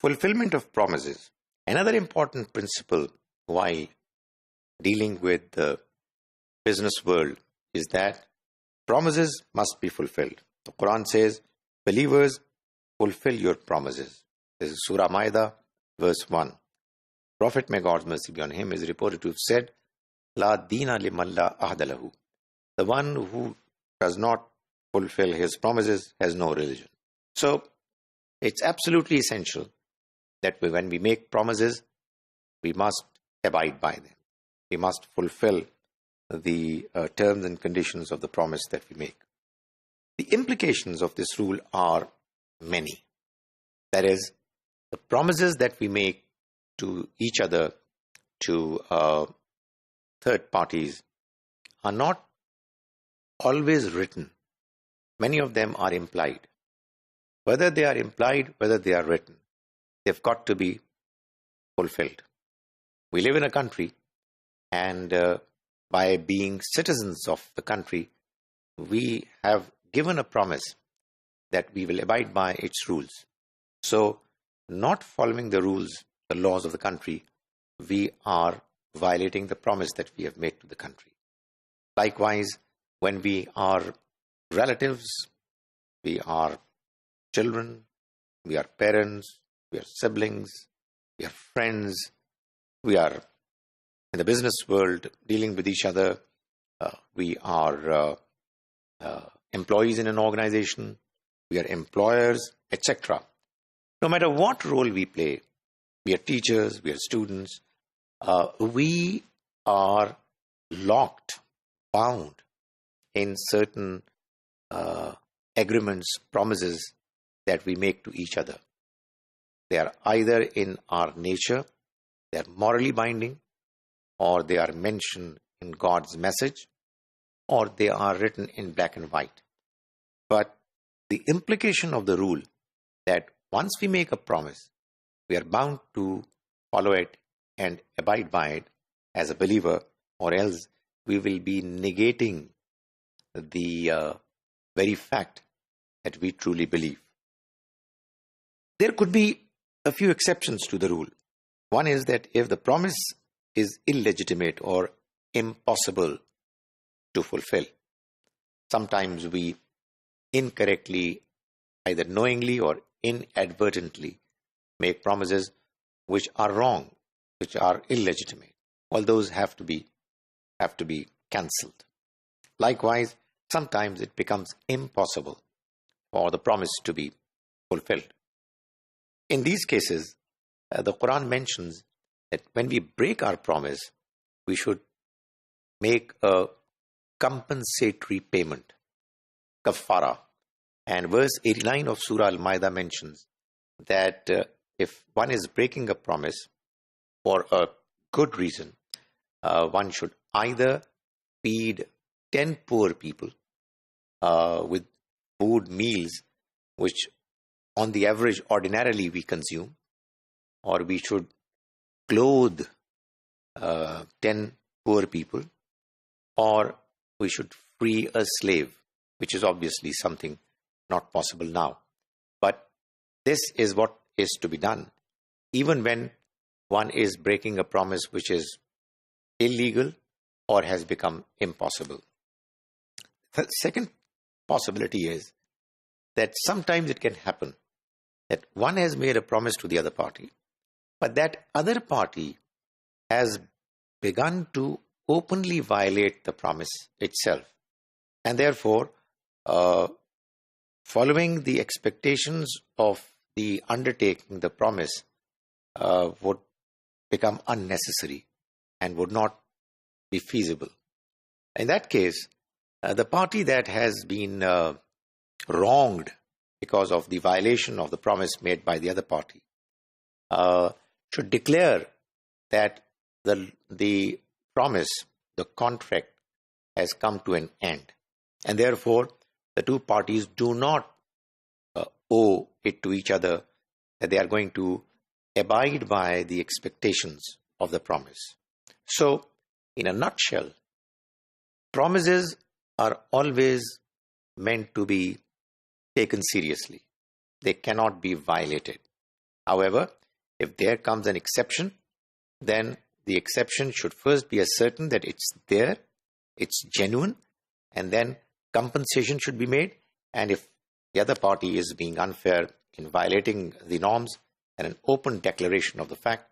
Fulfillment of promises. Another important principle while dealing with the business world is that promises must be fulfilled. The Quran says, believers, fulfill your promises. This is Surah Ma'idah, verse 1. Prophet, may God's mercy be on him, is reported to have said, La dina liman la ahda lahu. The one who does not fulfill his promises has no religion. So, it's absolutely essential that when we make promises, we must abide by them. We must fulfill the terms and conditions of the promise that we make. The implications of this rule are many. That is, the promises that we make to each other, to third parties, are not always written. Many of them are implied. Whether they are implied, whether they are written, they've got to be fulfilled. We live in a country, and by being citizens of the country, we have given a promise that we will abide by its rules. So, not following the rules, the laws of the country, we are violating the promise that we have made to the country. Likewise, when we are relatives, we are children, we are parents, we are siblings, we are friends, we are in the business world dealing with each other, we are employees in an organization, we are employers, etc. No matter what role we play, we are teachers, we are students, we are locked, bound in certain agreements, promises that we make to each other. They are either in our nature, they are morally binding, or they are mentioned in God's message, or they are written in black and white. But the implication of the rule that once we make a promise, we are bound to follow it and abide by it as a believer, or else we will be negating the very fact that we truly believe. There could be a few exceptions to the rule. One is that if the promise is illegitimate or impossible to fulfill, sometimes we incorrectly, either knowingly or inadvertently, make promises which are wrong, which are illegitimate. All those have to be cancelled. Likewise, sometimes it becomes impossible for the promise to be fulfilled. In these cases, the Quran mentions that when we break our promise, we should make a compensatory payment, kafara. And verse 89 of Surah Al-Ma'idah mentions that if one is breaking a promise for a good reason, one should either feed 10 poor people with food, meals, which on the average ordinarily we consume, or we should clothe 10 poor people, or we should free a slave, which is obviously something not possible now. But this is what is to be done, even when one is breaking a promise which is illegal or has become impossible. The second possibility is that sometimes it can happen that one has made a promise to the other party, but that other party has begun to openly violate the promise itself. And therefore, following the expectations of the undertaking, the promise would become unnecessary and would not be feasible. In that case, the party that has been wronged because of the violation of the promise made by the other party should declare that the promise, the contract, has come to an end. And therefore, the two parties do not owe it to each other that they are going to abide by the expectations of the promise. So, in a nutshell, promises are always meant to be taken seriously. They cannot be violated. However, if there comes an exception, then the exception should first be ascertained that it's there, it's genuine, and then compensation should be made. And if the other party is being unfair in violating the norms, then an open declaration of the fact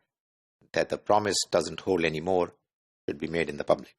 that the promise doesn't hold anymore should be made in the public.